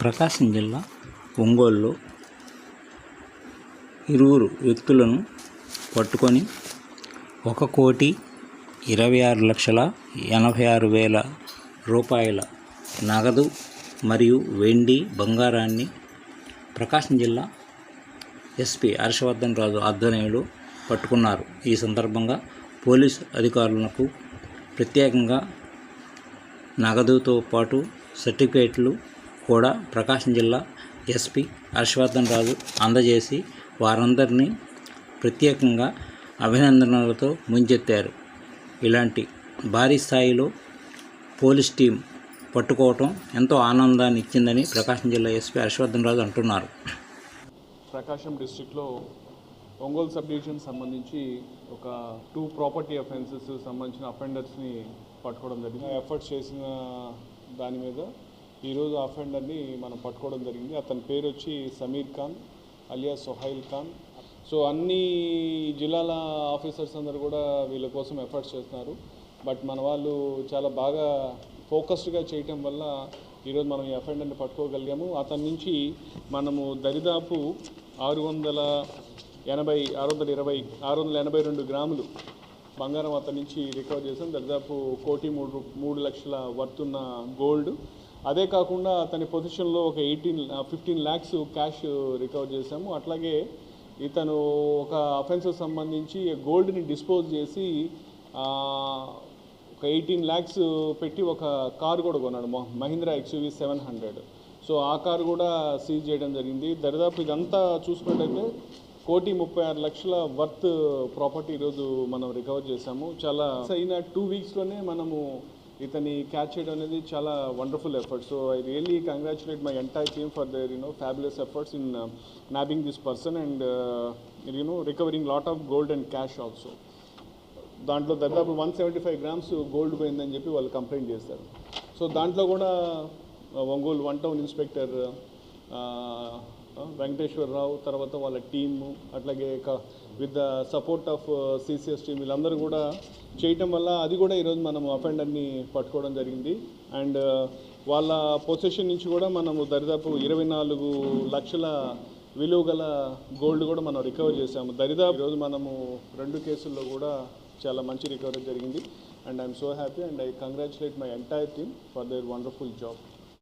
ప్రకాశం జిల్లా ఒంగోలులో ఇరువురు వ్యక్తులను పట్టుకొని 1,26,86,000 రూపాయల నగదు మరియు వెండి బంగారాన్ని ప్రకాశం జిల్లా ఎస్పీ హర్షవర్ధన్ రాజు ఆధ్వర్యంలో పట్టుకున్నారు. ఈ సందర్భంగా పోలీసు అధికారులకు ప్రత్యేకంగా నగదుతో పాటు సర్టిఫికేట్లు కూడా ప్రకాశం జిల్లా ఎస్పీ హర్షవర్ధన్ రాజు అందజేసి వారందరినీ ప్రత్యేకంగా అభినందనలతో ముంచెత్తారు. ఇలాంటి భారీ స్థాయిలో పోలీస్ టీం పట్టుకోవటం ఎంతో ఆనందాన్ని ఇచ్చిందని ప్రకాశం జిల్లా ఎస్పీ హర్షవర్ధన్ రాజు అంటున్నారు. ప్రకాశం డిస్ట్రిక్ట్లో ఒంగోలు సబ్ డివిజన్ సంబంధించి ఒక 2 ప్రాపర్టీ అఫెన్సెస్ సంబంధించిన అఫెండర్స్ని పట్టుకోవడం జరిగింది. ఎఫర్ట్స్ చేసిన దాని మీద ఈరోజు అఫెండర్ని మనం పట్టుకోవడం జరిగింది. అతని పేరు వచ్చి సమీర్ ఖాన్ అలియాస్ సోహైల్ ఖాన్. సో అన్ని జిల్లాల ఆఫీసర్స్ అందరూ కూడా వీళ్ళ కోసం ఎఫర్ట్స్ చేస్తున్నారు. బట్ మన వాళ్ళు చాలా బాగా ఫోకస్డ్గా చేయటం వల్ల ఈరోజు మనం ఈ అఫెండర్ని పట్టుకోగలిగాము. అతని నుంచి మనము దరిదాపు 682 గ్రాములు బంగారం అతని నుంచి రికవర్ చేసాం. దరిదాపు 1,03,00,000 వర్త్ ఉన్న గోల్డ్. అదే కాకుండా అతని పొజిషన్లో ఒక 15 lakhs క్యాష్ రికవర్ చేసాము. అట్లాగే ఇతను ఒక అఫెన్స్కి సంబంధించి గోల్డ్ని డిస్పోజ్ చేసి ఒక 18 lakhs పెట్టి ఒక కారు కూడా కొన్నాడు, మహీంద్రా XUV 700. సో ఆ కారు కూడా సీజ్ చేయడం జరిగింది. దరిదాపు ఇదంతా చూసుకున్నట్టయితే 1,36,00,000 వర్త్ ప్రాపర్టీ ఈరోజు మనం రికవర్ చేసాము. చాలా అయిన 2 weeksలోనే మనము ఇతని క్యాచ్ చేయడం అనేది చాలా wonderful effort. So I really congratulate my entire team for their fabulous efforts in nabbing this person and recovering lot of gold and cash also. దాంట్లో దాదాపు 175 grams గోల్డ్ పోయిందని చెప్పి వాళ్ళు కంప్లైంట్ చేస్తారు. సో దాంట్లో కూడా ఒంగోలు 1 టౌన్ ఇన్స్పెక్టర్ వెంకటేశ్వరరావు, తర్వాత వాళ్ళ టీము, అట్లాగే with the support of CCS team వీళ్ళందరూ కూడా చేయటం వల్ల అది కూడా ఈరోజు మనం అఫెండర్ని పట్టుకోవడం జరిగింది. అండ్ వాళ్ళ పొజిషన్ నుంచి కూడా మనము దరిదాపు 24 లక్షల విలువ గల గోల్డ్ కూడా మనం రికవర్ చేసాము. దరిదాపు ఈరోజు మనము 2 కేసుల్లో కూడా చాలా మంచి రికవరీ జరిగింది. And I'm so happy and I congratulate my entire team for there wonderful job.